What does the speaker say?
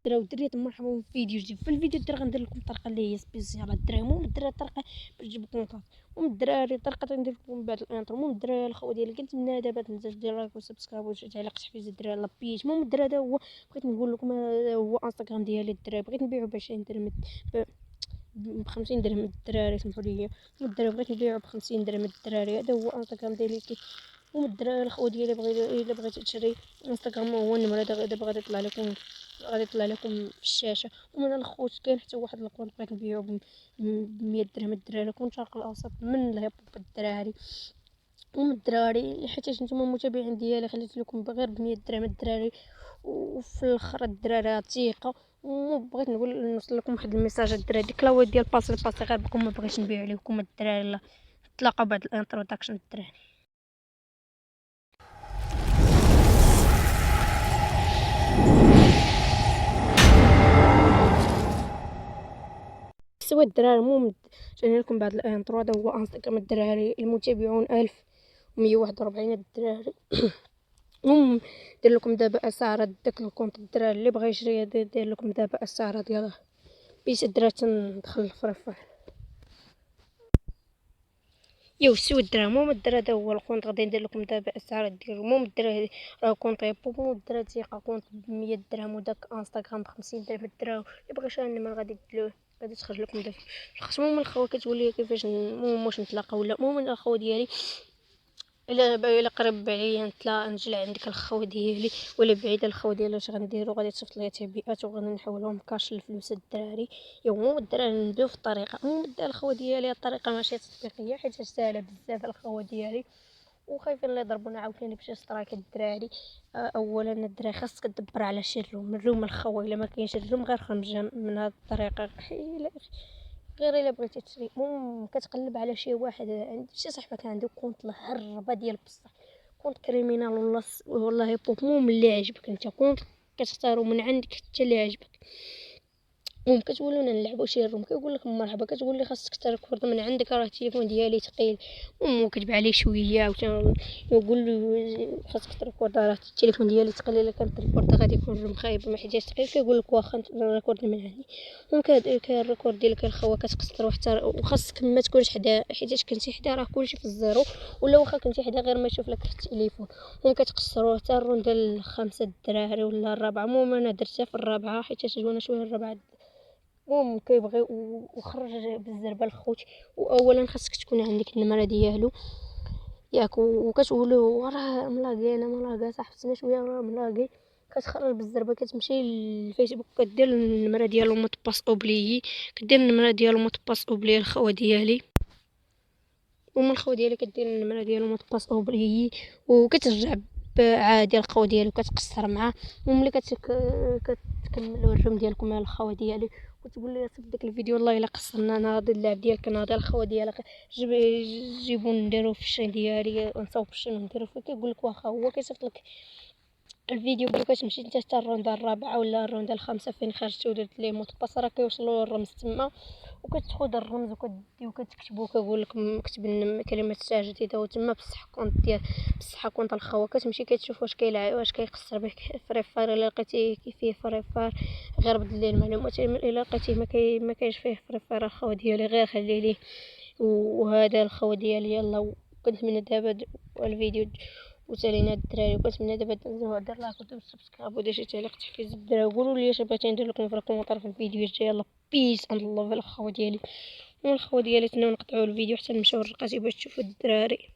الدراري والدريات، مرحبا في فيديو جديد. في الفيديو الدراري غندير لكم طريقه اللي هي سبيسيال. الدراري المهم الدراري طريقه باش تجيب كونطات. المهم الدراري طريقه غندير لكم بعد الانترو. المهم الدراري الخوه ديالي كنتمنى دابا تنساش دير لايك وسبسكرايب وتعليق تحفيز الدراري لابيش. المهم الدراري هذا هو بغيت نقول لكم، هذا هو انستغرام ديالي الدراري. بغيت نبيعو ب20 درهم ب 50 درهم الدراري، سمحوا لي. الدراري بغيت نبيعو ب50 درهم الدراري. هذا هو انستغرام ديالي. المهم الدراري الخوه ديالي الا بغيتي تشري انستغرام هو النمره دابا غادي يطلع لكم، في الشاشه. ومن الخوت كاين حتى واحد الكونط بغيت نبيعو ب 100 درهم الدراري، كونت شرق الاوسط من الهيب هوب الدراري. الدراري حيت نتوما المتابعين ديالي خليت لكم غير ب 100 درهم الدراري. وفي الاخر الدراري ثقه. وبغيت نوصل لكم واحد الميساج الدراري، ديك لاوي ديال باسي غير بكم ما بغيتش نبيع عليكم الدراري. لا نتلاقاو بعد الانتروداكشن الدراري. سوا الدراري المهم جاني لكم بعد الانترو. هذا هو انستغرام الدراري، المتابعون 1141 الدراري. المهم دير لكم دابا اسعار داك الكونط الدراري اللي بغى يشري، دير لكم دابا اسعار ديال بيس الدراري. تندخل الفريفار يو سوا الدراري. المهم الدراري هذا هو الكونط غادي ندير لكم دابا اسعار ديالو. المهم الدراري راه كونط يبو. المهم الدراري تيقا كونط ب100 درهم وداك انستغرام ب50 درهم الدراري. اللي بغى يشري النمر غادي ديرلوه، غادي تخرج لكم دابا الخصم. المهم الخوا كتولي كيفاش المهم واش نتلاقاو ولا. المهم الخوا ديالي الا قريب عليا نجي عندك الخو ديالي، ولا بعيد الخو ديالي اش غنديرو؟ غادي تصيفط ليا تعبئات وغادي نحولهم كاش الفلوس الدراري. يوم الدراري نبداو في الطريقه. الدراري الخو ديالي الطريقه ماشي تطبيقيه حيت ساهله بزاف الخو ديالي، وخايفين لا يضربونا عاوتاني بشي سترايك الدراري. اولا الدراري خاصك تدبر على شي الروم الخو. الا ما كاينش الروم غير خرج من هذه الطريقه. غير الا بغيتي تشري كتقلب على شي واحد. عند شي صاحبه كان عنده كونط الهربه ديال بصح، كونط كريمينال والله يبوب. المهم اللي عجبك انت كونط كتختارو من عندك حتى اللي عجبك. كتقولوا نلعبوا شي روم كيقول لك مرحبا، كتقول لي خاصك تركورد من عندك، راه التليفون ديالي ثقيل. كتب عليه شويه ويقول له خاصك تركورد، راه التليفون ديالي ثقيل. الا كان تركورد غادي يكون روم خايب ما حيتاش ثقيل. كيقول لك واخا نركورد من عندي. كان الريكورد ديالك الخوا كتقصر حتى، وخاصك ما تكونش حدا حيت كنتي حدا راه كلشي في الزيرو. ولا واخا كنتي حدا غير ما يشوف لك التليفون. كتقصروا حتى الرونده الخامسه الدراري ولا الرابعه. انا درتها في الرابعه حيت جونا شويه الرابعه. كيبغي وخرج بالزربه الخوت. واولا خاصك تكون عندك النمره ديالو ياك، وكتقولوا راه ملاقي انا ملاقي صاحبتنا شويه راه ملاقي. كتخرج بالزربه كتمشي للفيسبوك كدير النمره ديالو مطباس اوبليي، كدير النمره ديالو مطباس اوبليي الخوه ديالي. الخوه ديالي كدير النمره ديالو مطباس اوبليي وكترجع عادي الخو ديالو كتقصر معاه. وملي كتكملوا الرم ديالكم مع الخوا ديالي وتقول لي صيفط داك الفيديو والله الا قصرنا ناضي اللعب ديالك ناضي الخوا ديالك جيبو نديرو في الشين ديالي ونصاوب في الشين نديرو فيه. كيقول لك واخا هو كيصيفط لك الفيديو كتمشي انت حتى الرونده الرابعه ولا الرونده الخامسه فين خرجتي ودرت ليه مطباس راه كيوصلوا الرمز تما. وكتاخذ الرمز وكدي وكتكتبو. كيقول لك كتب كلمه الساعه جديده وتما بصح كونط ديال بصح كونط الخوا. كتمشي كتشوف واش كيلعب واش كيقصر بك فري فاير. الا لقيتي فيه فري فاير غير بدل ليه المعلومات. الا لقيتيه ما كاينش فيه فري فاير الخوا ديالي غير خلي ليه. وهذا الخوا ديالي يلا. كنتمنى دابا الفيديو وسالينا الدراري. كنتمنى دابا تنزلوا دير لايك ودير سبسكرايب ودير شي تعليق تحفيز الدراري. قولوا لي اش بغيتي ندير لكم في الكومنتار في الفيديو الجاي. يلا بيس اند لاف الخوا ديالي. والخوا ديالي تناو نقطعوا الفيديو حتى نمشيو للرقاتي باش تشوفوا الدراري.